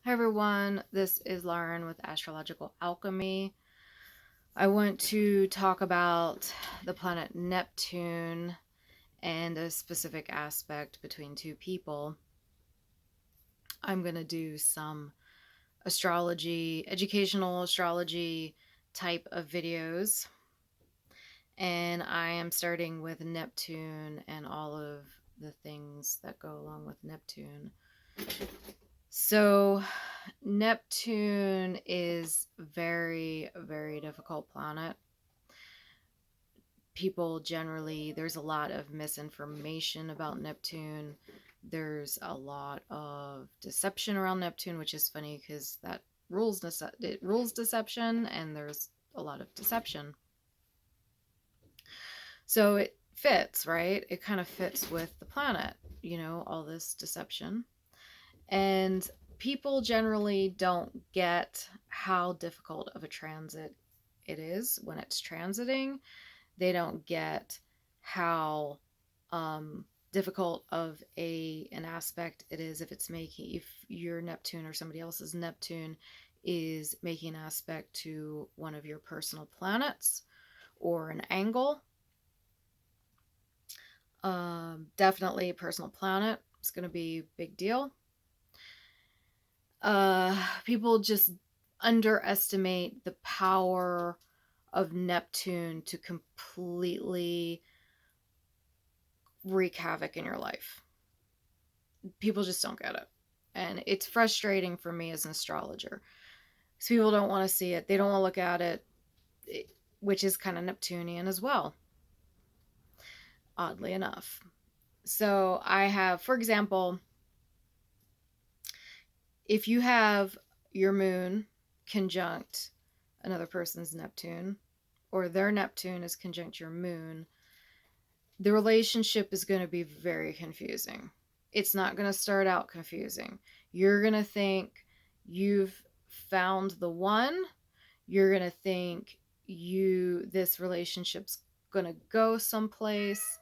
Hi everyone, this is Lauren with Astrological Alchemy. I want to talk about the planet Neptune and a specific aspect between two people. I'm going to do some astrology, educational astrology type of videos. And I am starting with Neptune and all of the things that go along with Neptune. So, Neptune is very, very difficult planet. People generally, there's a lot of misinformation about Neptune. There's a lot of deception around Neptune, which is funny because it rules deception, and there's a lot of deception. So it fits, right? It kind of fits with the planet, all this deception. And people generally don't get how difficult of a transit it is when it's transiting. They don't get how difficult of an aspect it is if your Neptune or somebody else's Neptune is making an aspect to one of your personal planets or an angle. Definitely personal planet. It's going to be a big deal. People just underestimate the power of Neptune to completely wreak havoc in your life. People just don't get it. And it's frustrating for me as an astrologer. Because people don't want to see it. They don't want to look at it, which is kind of Neptunian as well, oddly enough. So I have, for example, if you have your moon conjunct another person's Neptune, or their Neptune is conjunct your moon, the relationship is going to be very confusing. It's not going to start out confusing. You're going to think you've found the one. You're going to think this relationship's going to go someplace,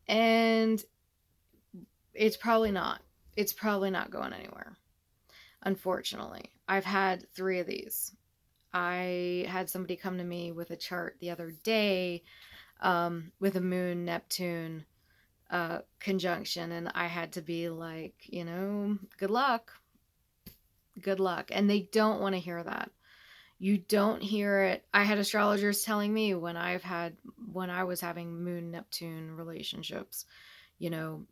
and it's probably not. It's probably not going anywhere. Unfortunately, I've had 3 of these. I had somebody come to me with a chart the other day with a Moon-Neptune conjunction, and I had to be like, good luck. Good luck. And they don't want to hear that. You don't hear it. I had astrologers telling me when I was having Moon-Neptune relationships, you know,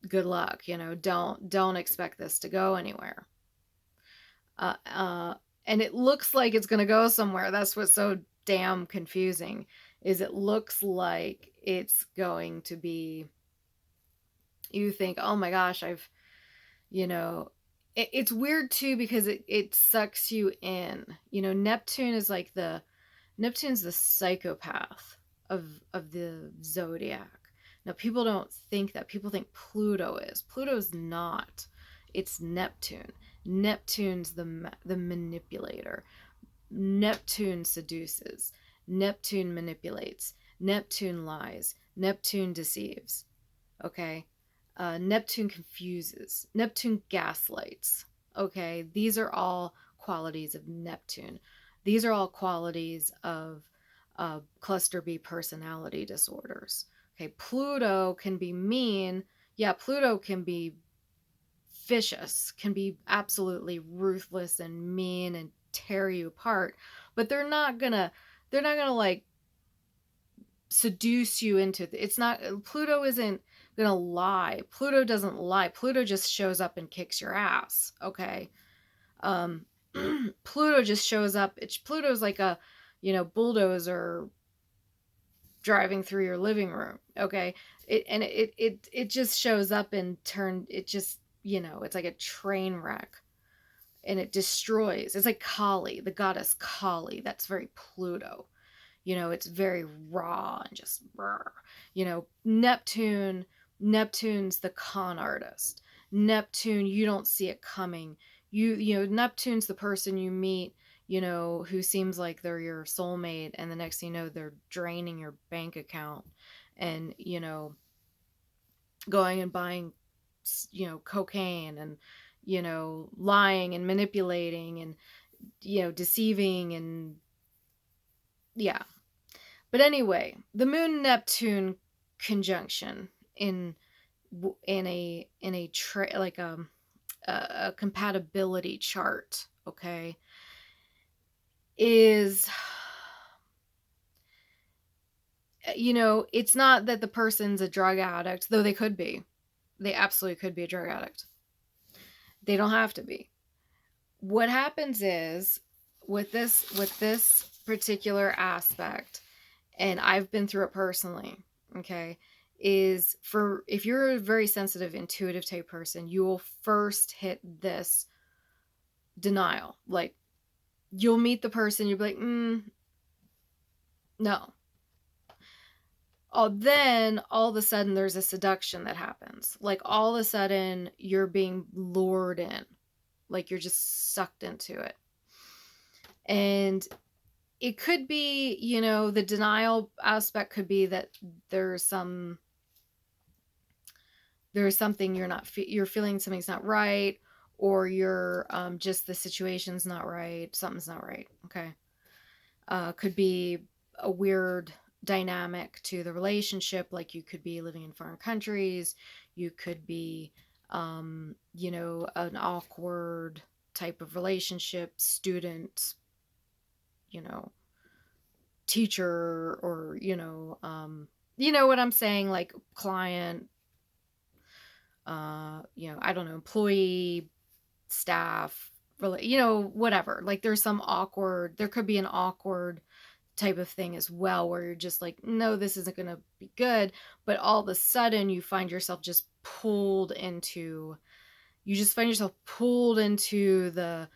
good luck, don't expect this to go anywhere. Uh, uh, and it looks like it's going to go somewhere. That's what's so damn confusing, is it looks like it's going to be, you think, oh my gosh, it's weird too because it sucks you in. Neptune is like Neptune's the psychopath of the zodiac. Now, people don't think that. People think Pluto is. Pluto's not. It's Neptune. Neptune's the manipulator. Neptune seduces. Neptune manipulates. Neptune lies. Neptune deceives. Okay? Neptune confuses. Neptune gaslights. Okay? These are all qualities of Neptune. These are all qualities of cluster B personality disorders. Okay? Pluto can be mean. Yeah, Pluto can be vicious, can be absolutely ruthless and mean and tear you apart, but they're not gonna like seduce you into it's not. Pluto isn't gonna lie. Pluto doesn't lie. Pluto just shows up and kicks your ass. Okay. um Pluto just shows up. Pluto's like a bulldozer driving through your living room. Okay. It just shows up and it just, it's like a train wreck, and it destroys. It's like Kali, the goddess Kali. That's very Pluto. It's very raw and just Neptune's the con artist. Neptune, you don't see it coming. Neptune's the person you meet, who seems like they're your soulmate, and the next thing you know, they're draining your bank account and, going and buying, cocaine, and, lying and manipulating and, deceiving and yeah. But anyway, the Moon Neptune conjunction in like a compatibility chart, okay, is it's not that the person's a drug addict, though they could be. They absolutely could be a drug addict. They don't have to be. What happens is with this particular aspect, and I've been through it personally, okay, is if you're a very sensitive, intuitive type person, you will first hit this denial. Like, you'll meet the person, you'll be like, no. Then all of a sudden there's a seduction that happens. Like, all of a sudden you're being lured in. Like, you're just sucked into it. And it could be, the denial aspect could be that there's something you're feeling something's not right, or you're just the situation's not right, something's not right. Okay. Could be a weird dynamic to the relationship, like you could be living in foreign countries, you could be an awkward type of relationship, student, teacher, or what I'm saying, like client, I don't know, employee, staff, whatever. Like, there could be an awkward type of thing as well, where you're just like, no, this isn't going to be good. But all of a sudden you find yourself just pulled into the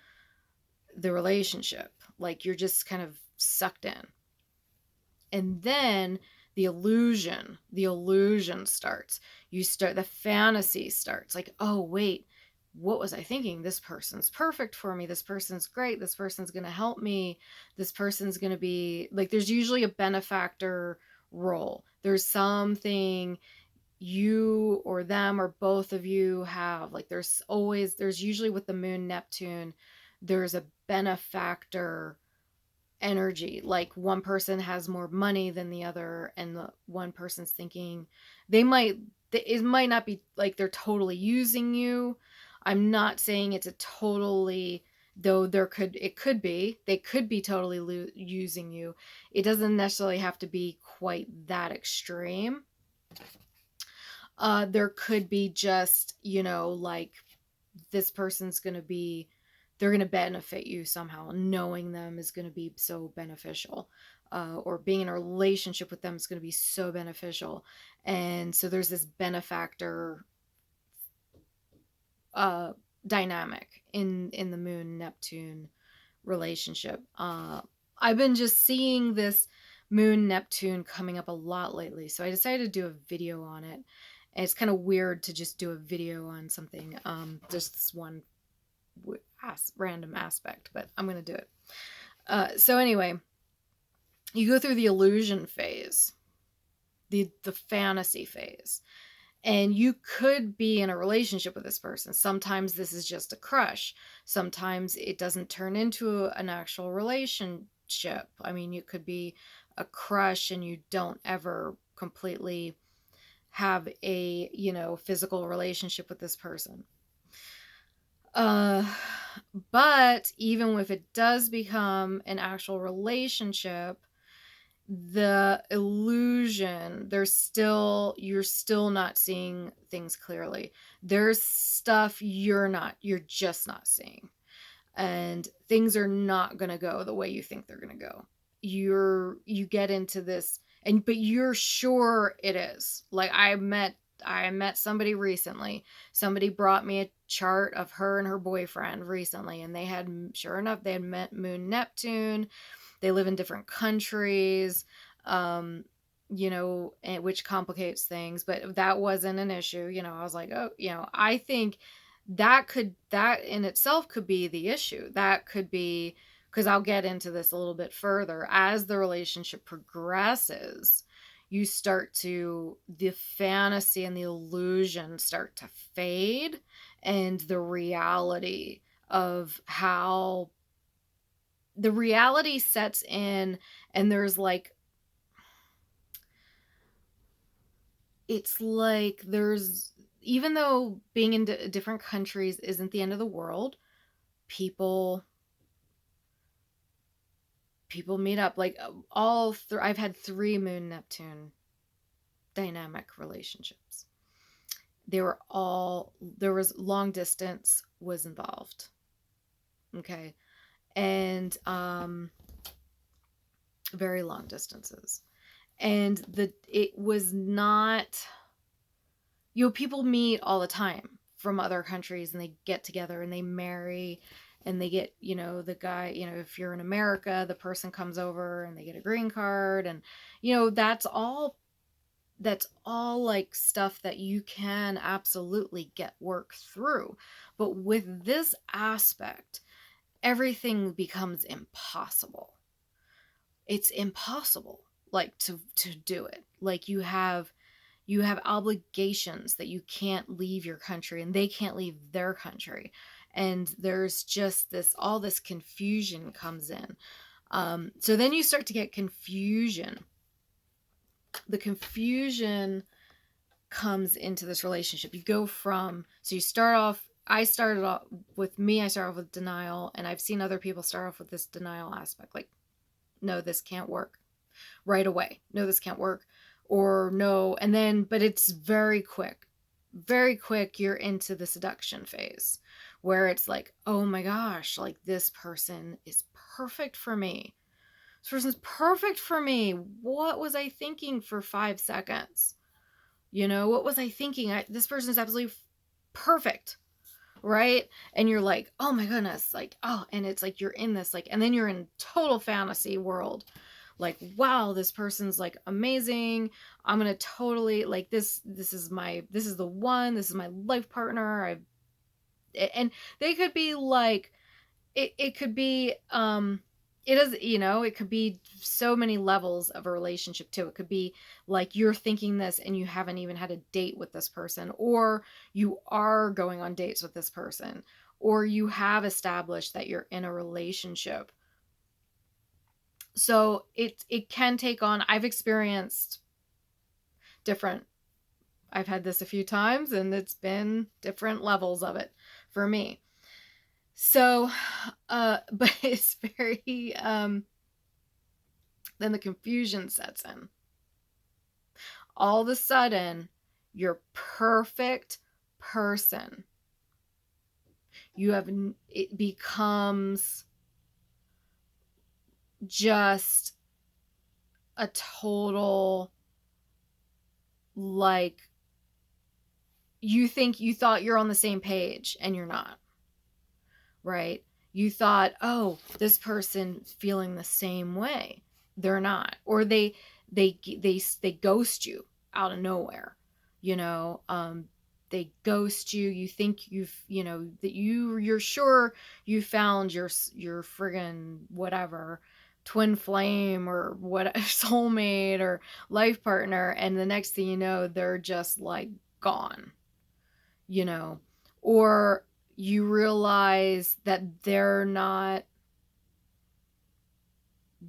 relationship. Like, you're just kind of sucked in. And then the illusion starts. The fantasy starts. Like, oh, wait, what was I thinking? This person's perfect for me. This person's great. This person's going to help me. This person's going to be like, there's usually a benefactor role. There's something you or them or both of you have. Like, there's usually, with the Moon-Neptune, there's a benefactor energy. Like, one person has more money than the other, and the one person's thinking it might not be like they're totally using you. I'm not saying it's a totally, though it could be, they could be totally using you. It doesn't necessarily have to be quite that extreme. There could be just, like, this person's going to be, they're going to benefit you somehow. Knowing them is going to be so beneficial. Or being in a relationship with them is going to be so beneficial. And so there's this benefactor dynamic in the Moon-Neptune relationship. I've been just seeing this Moon-Neptune coming up a lot lately, so I decided to do a video on it. And it's kind of weird to just do a video on something, just this one random aspect, but I'm going to do it. So anyway, you go through the illusion phase, the fantasy phase, and you could be in a relationship with this person. Sometimes this is just a crush. Sometimes it doesn't turn into an actual relationship. I mean, it could be a crush and you don't ever completely have a, physical relationship with this person. But even if it does become an actual relationship, the illusion, you're still not seeing things clearly. There's stuff you're just not seeing. And things are not going to go the way you think they're going to go. You get into this, but you're sure it is. Like, I met somebody recently. Somebody brought me a chart of her and her boyfriend recently, and sure enough, they had met Moon-Neptune. They live in different countries, which complicates things, but that wasn't an issue. I was like, oh, I think that in itself could be the issue. That could be, because I'll get into this a little bit further. As the relationship progresses, the fantasy and the illusion start to fade, and the reality of how the reality sets in, and there's like, it's like there's, even though being in different countries isn't the end of the world, people meet up. Like I've had 3 Moon-Neptune dynamic relationships. There was long distance was involved. Okay. And very long distances. And it was not, people meet all the time from other countries, and they get together and they marry, and they get, the guy, if you're in America, the person comes over and they get a green card, and that's all like stuff that you can absolutely get work through. But with this aspect, everything becomes impossible. It's impossible, like, to do it. Like, you have obligations that you can't leave your country, and they can't leave their country, and there's just all this confusion comes in. So then you start to get confusion. The confusion comes into this relationship. You go from, so you start off, I started off with denial, and I've seen other people start off with this denial aspect, like, no, this can't work, right away. No, this can't work. Or no, and then, but it's very quick. Very quick, you're into the seduction phase, where it's like, oh my gosh, like, this person is perfect for me. This person's perfect for me. What was I thinking for 5 seconds? What was I thinking? This person is absolutely perfect, right? And you're like, oh my goodness, like, oh, and it's like you're in this, like, and then you're in total fantasy world, like, wow, this person's like amazing. I'm gonna totally, like, this is the one, this is my life partner. And they could be like, it could be, it is, it could be so many levels of a relationship too. It could be like you're thinking this and you haven't even had a date with this person, or you are going on dates with this person, or you have established that you're in a relationship. So it can take on, I've experienced different, I've had this a few times, and it's been different levels of it for me. So, but it's very, then the confusion sets in. All of a sudden, your perfect person, it becomes just a total, like, you thought you're on the same page, and you're not. Right? You thought, oh, this person's feeling the same way. They're not. Or they ghost you out of nowhere. They ghost you. You think that you're sure you found your friggin' whatever twin flame, or what, soulmate, or life partner, and the next thing you know, they're just like gone. Or you realize that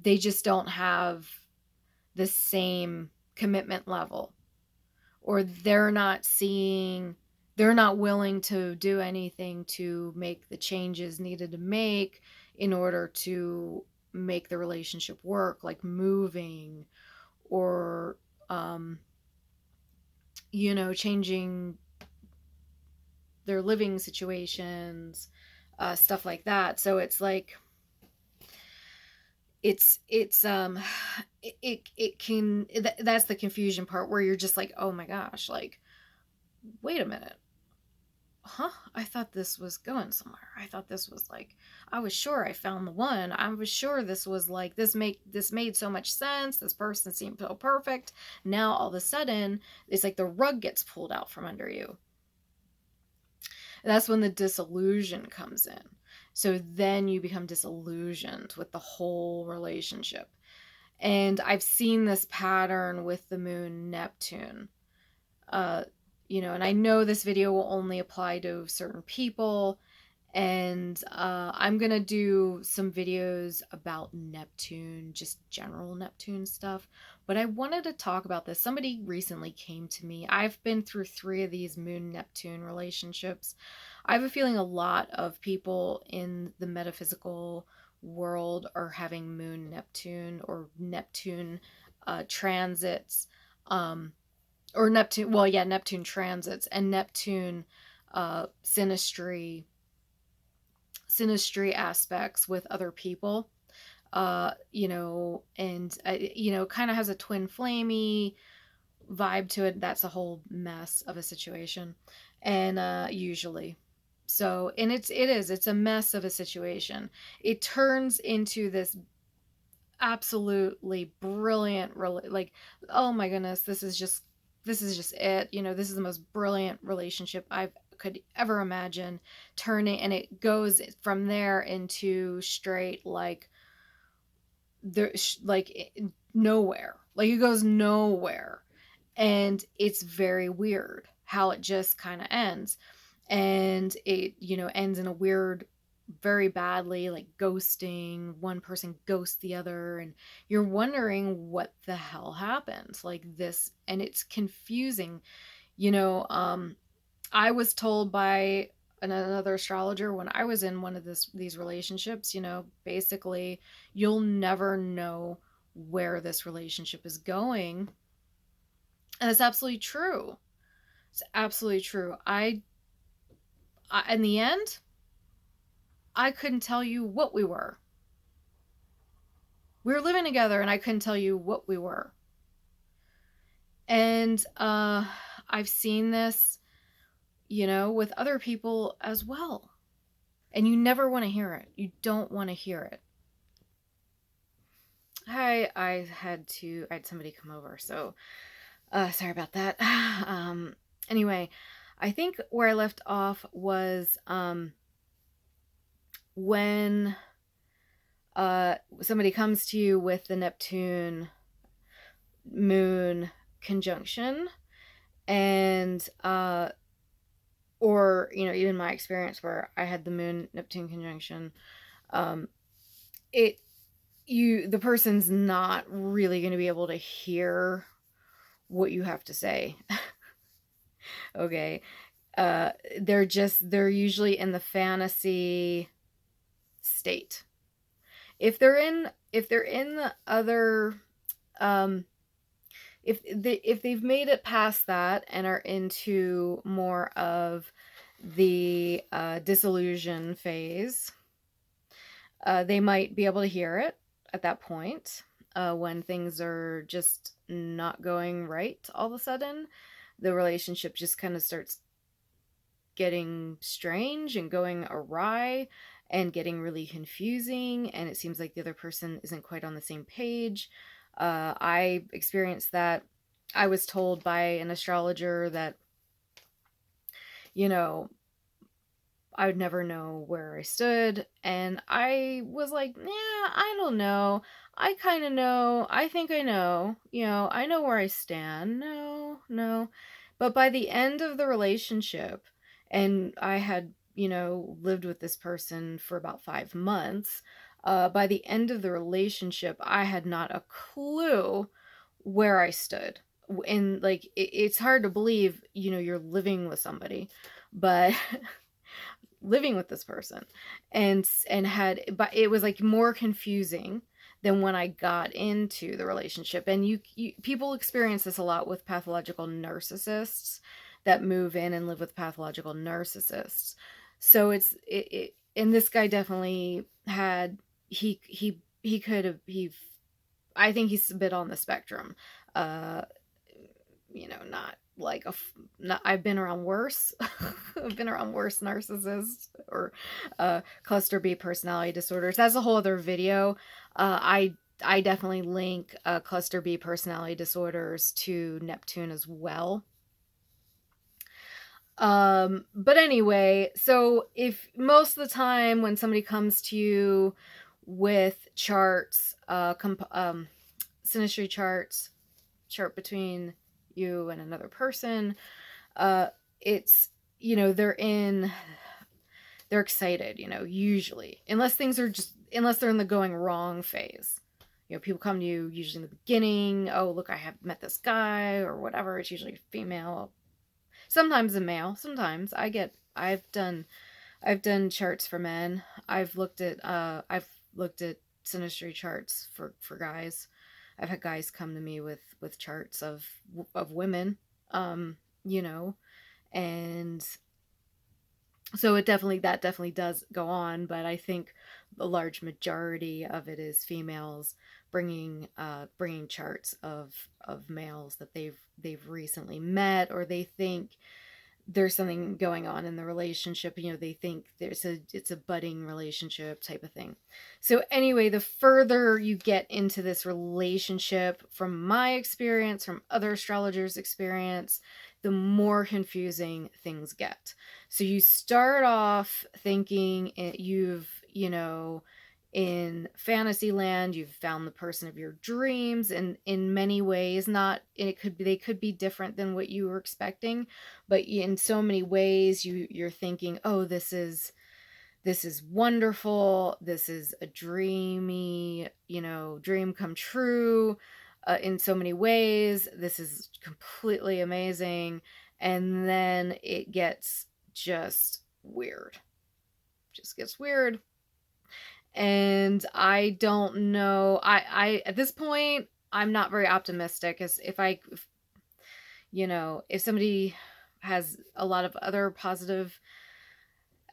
they just don't have the same commitment level, or they're not willing to do anything to make the changes needed to make in order to make the relationship work, like moving, or changing their living situations, stuff like that. So it's like, it can, that's the confusion part, where you're just like, oh my gosh, like, wait a minute, I thought this was going somewhere. I thought this was like, I was sure I found the one. I was sure this was like, this made so much sense. This person seemed so perfect. Now all of a sudden, it's like the rug gets pulled out from under you. That's when the disillusion comes in. So then you become disillusioned with the whole relationship. And I've seen this pattern with the Moon-Neptune and I know this video will only apply to certain people, and I'm gonna do some videos about Neptune, just general Neptune stuff. But I wanted to talk about this. Somebody recently came to me. I've been through 3 of these Moon-Neptune relationships. I have a feeling a lot of people in the metaphysical world are having Moon-Neptune or Neptune transits. Or Neptune, well, yeah, Neptune transits and Neptune synastry aspects with other people, and kind of has a twin flamey vibe to it. That's a whole mess of a situation, and usually, so, and it's a mess of a situation. It turns into this absolutely brilliant, like, oh my goodness, this is just it. This is the most brilliant relationship I could ever imagine, turning, and it goes from there into straight, like, nowhere. Like, it goes nowhere, and it's very weird how it just kind of ends, and it ends in a weird, very badly, like ghosting. One person ghosts the other, and you're wondering what the hell happened, like this, and it's confusing. you know um I was told by another astrologer when I was in one of these relationships, basically, you'll never know where this relationship is going. And it's absolutely true. It's absolutely true. In the end, I couldn't tell you what we were. We were living together and I couldn't tell you what we were. And I've seen this, with other people as well. And you never want to hear it. You don't want to hear it. Hi, I had somebody come over, so sorry about that. Anyway, I think where I left off was when somebody comes to you with the Neptune Moon conjunction, and or even my experience where I had the Moon Neptune conjunction, the person's not really going to be able to hear what you have to say. Okay. They're usually in the fantasy state. If they're in the other, if they've made it past that and are into more of the disillusion phase, they might be able to hear it at that point, when things are just not going right. All of a sudden, the relationship just kind of starts getting strange and going awry and getting really confusing, and it seems like the other person isn't quite on the same page. I experienced that. I was told by an astrologer that, I would never know where I stood, and I was like, yeah, I don't know. I kind of know. I think I know. I know where I stand. No, no. But by the end of the relationship, and I had, lived with this person for about 5 months, by the end of the relationship, I had not a clue where I stood. And, like, it's hard to believe, you're living with somebody, but living with this person, but it was like more confusing than when I got into the relationship. And you people experience this a lot with pathological narcissists that move in and live with pathological narcissists. So and this guy definitely had, he could have, I think he's a bit on the spectrum. Not like not, I've been around worse. I've been around worse narcissists, or cluster B personality disorders. That's a whole other video. I definitely link cluster B personality disorders to Neptune as well. But anyway, so if most of the time when somebody comes to you with charts, synastry charts, chart between you and another person, It's, they're excited, usually, unless they're in the going wrong phase. People come to you usually in the beginning. Oh, look, I have met this guy or whatever. It's usually a female, sometimes a male. Sometimes I've done charts for men. I've looked at Synastry charts for guys. I've had guys come to me with charts of women, you know, and so that definitely does go on, but I think the large majority of it is females bringing charts of males that they've recently met, or they think there's something going on in the relationship. They think it's a budding relationship type of thing. So anyway, the further you get into this relationship, from my experience, from other astrologers' experience, the more confusing things get. So you start off thinking in fantasy land, you've found the person of your dreams, and in many ways, they could be different than what you were expecting, but in so many ways you're thinking, oh, this is wonderful, this is a dreamy, dream come true. In so many ways, this is completely amazing, and then it gets just weird. Just gets weird. And I don't know. I at this point, I'm not very optimistic. As if somebody has a lot of other positive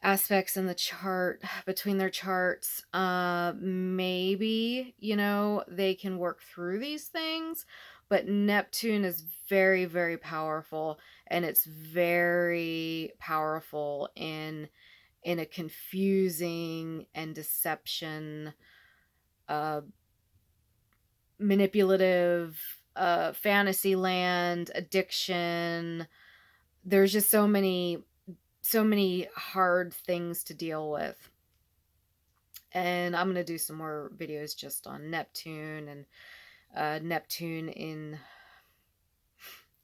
aspects in the chart, between their charts, maybe they can work through these things. But Neptune is very, very powerful, and it's very powerful in a confusing and deception, manipulative, fantasy land, addiction. There's just so many hard things to deal with. And I'm going to do some more videos just on Neptune, and Neptune in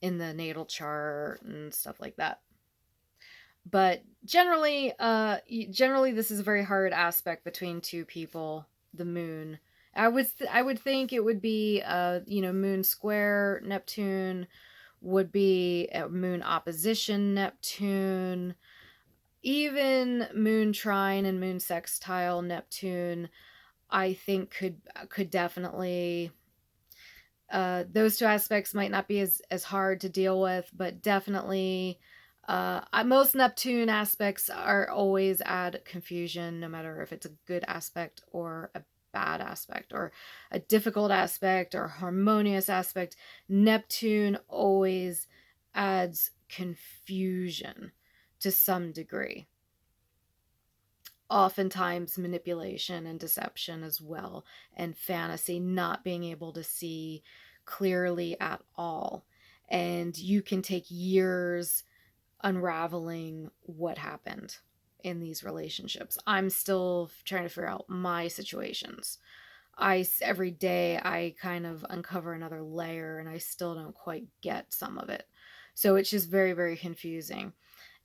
the natal chart and stuff like that. But generally, this is a very hard aspect between two people. The moon. I would think it would be, moon square Neptune would be a moon opposition Neptune. Even moon trine and moon sextile Neptune, I think could definitely. Those two aspects might not be as hard to deal with, but definitely. Most Neptune aspects are always add confusion, no matter if it's a good aspect or a bad aspect, or a difficult aspect or harmonious aspect. Neptune always adds confusion to some degree. Oftentimes manipulation and deception as well, and fantasy, not being able to see clearly at all. And you can take years unraveling what happened in these relationships. I'm still trying to figure out my situations. Every day I kind of uncover another layer, and I still don't quite get some of it. So it's just very, very confusing.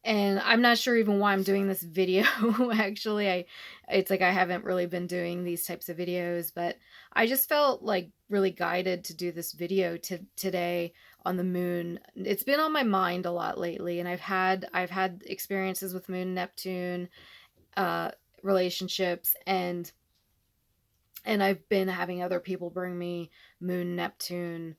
And I'm not sure even why I'm doing this video. Actually, it's like I haven't really been doing these types of videos, but I just felt like really guided to do this video today on the moon. It's been on my mind a lot lately, and I've had experiences with Moon-Neptune relationships, and I've been having other people bring me Moon-Neptune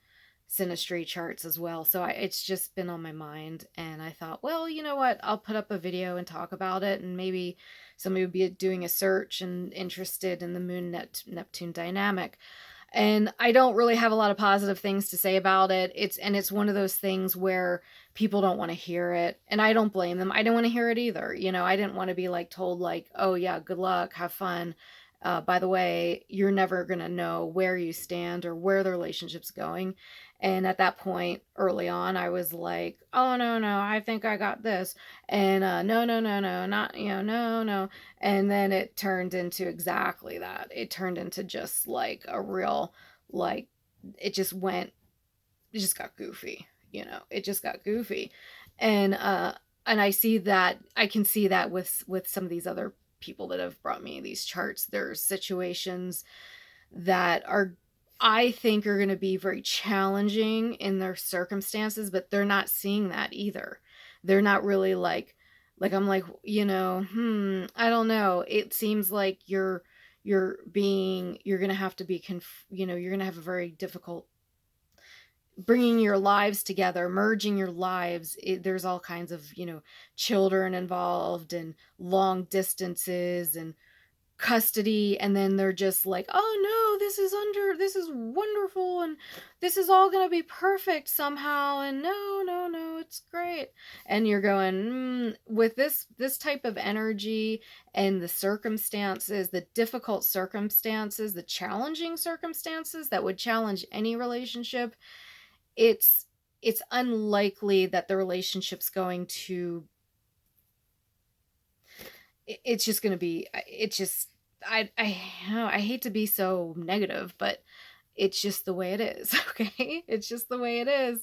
Synastry charts as well. So it's just been on my mind, and I thought, well, you know what? I'll put up a video and talk about it, and maybe somebody would be doing a search and interested in the Moon-Neptune dynamic. And I don't really have a lot of positive things to say about it. It's one of those things where people don't want to hear it, and I don't blame them. I don't want to hear it either. I didn't want to be told oh yeah, good luck, have fun. By the way, you're never going to know where you stand or where the relationship's going. And at that point, early on, I was like, oh, no, I think I got this. And no, not, no. And then it turned into exactly that. It turned into just a real, it just got goofy. It just got goofy. And I see that, I can see that with some of these other people that have brought me these charts. There's situations that are, I think, are going to be very challenging in their circumstances, but they're not seeing that either. They're not really like I'm like, I don't know. It seems like you're going to have to be you're going to have a very difficult bringing your lives together, merging your lives. There's all kinds of, children involved and long distances and custody, and then they're just like, oh no, this is wonderful, and this is all going to be perfect somehow, and no, it's great. And you're going, with this type of energy and the circumstances, the difficult circumstances, the challenging circumstances that would challenge any relationship, it's unlikely that the relationship's going to, it's just going to be, it's just, I hate to be so negative, but it's just the way it is. Okay, it's just the way it is.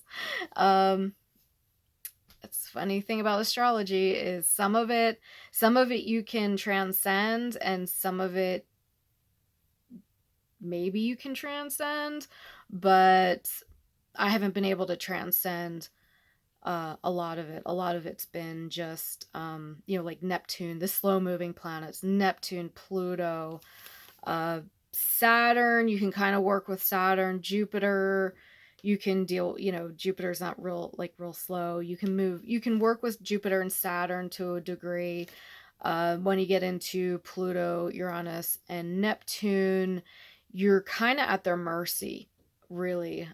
It's funny thing about astrology is some of it you can transcend, and some of it maybe you can transcend, but I haven't been able to transcend a lot of it. A lot of it's been just, like Neptune, the slow moving planets, Neptune, Pluto, Saturn. You can kind of work with Saturn. Jupiter, you can deal, Jupiter's not real slow. You can work with Jupiter and Saturn to a degree. When you get into Pluto, Uranus, and Neptune, you're kind of at their mercy, really.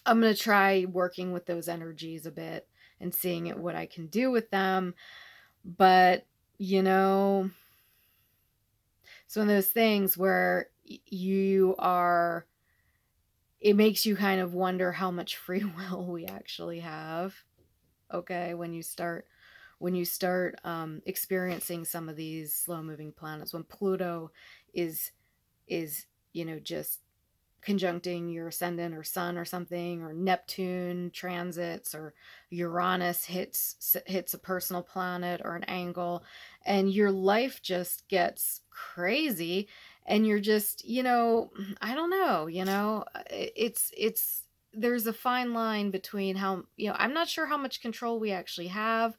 I'm going to try working with those energies a bit and seeing what I can do with them. But, it's one of those things where it makes you kind of wonder how much free will we actually have. Okay. When you start experiencing some of these slow moving planets, when Pluto is, just conjuncting your ascendant or sun or something, or Neptune transits, or Uranus hits a personal planet or an angle, and your life just gets crazy, and you're just, I don't know, it's there's a fine line between how, I'm not sure how much control we actually have,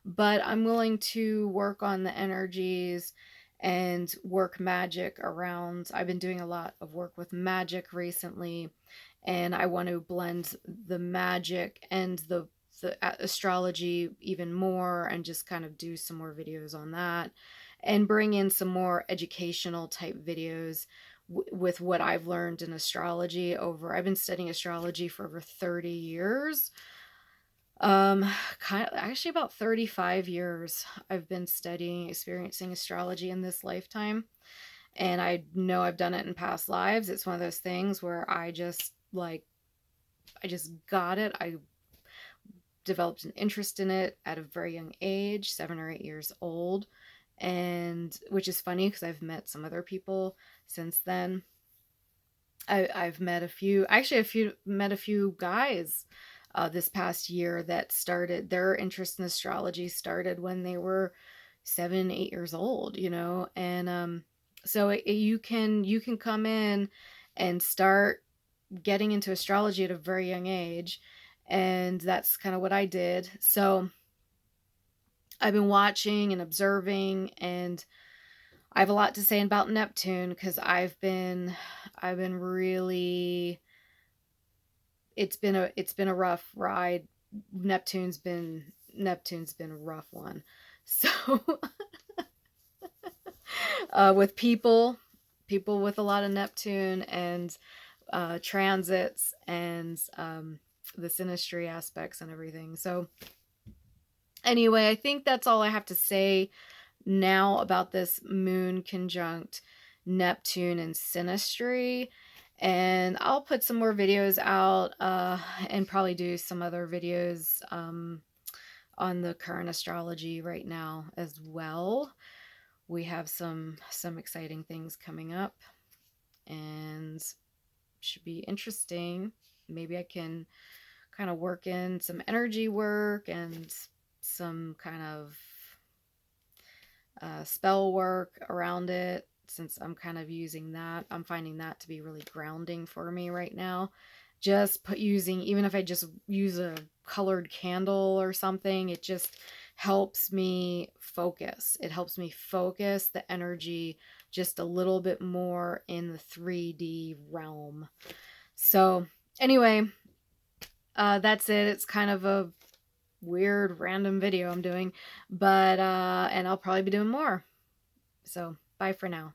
but I'm willing to work on the energies and work magic around. I've been doing a lot of work with magic recently, and I want to blend the magic and the astrology even more, and just kind of do some more videos on that, and bring in some more educational type videos with what I've learned in astrology. I've been studying astrology for over 30 years. Actually about 35 years I've been experiencing astrology in this lifetime. And I know I've done it in past lives. It's one of those things where I just got it. I developed an interest in it at a very young age, 7 or 8 years old. And which is funny because I've met some other people since then. I've met a few guys this past year that started their interest in astrology started when they were 7, 8 years old, and so you can come in and start getting into astrology at a very young age, and that's kind of what I did. So I've been watching and observing, and I have a lot to say about Neptune because I've been really, it's been a rough ride. Neptune's been a rough one. So with people with a lot of Neptune, and transits, and the synastry aspects and everything. So anyway, I think that's all I have to say now about this moon conjunct Neptune and synastry. And I'll put some more videos out, and probably do some other videos on the current astrology right now as well. We have some exciting things coming up, and should be interesting. Maybe I can kind of working some energy work and some kind of spell work around it, since I'm kind of using that. I'm finding that to be really grounding for me right now. Just using, even if I just use a colored candle or something, it just helps me focus. It helps me focus the energy just a little bit more in the 3D realm. So anyway, that's it. It's kind of a weird random video I'm doing, but and I'll probably be doing more. So bye for now.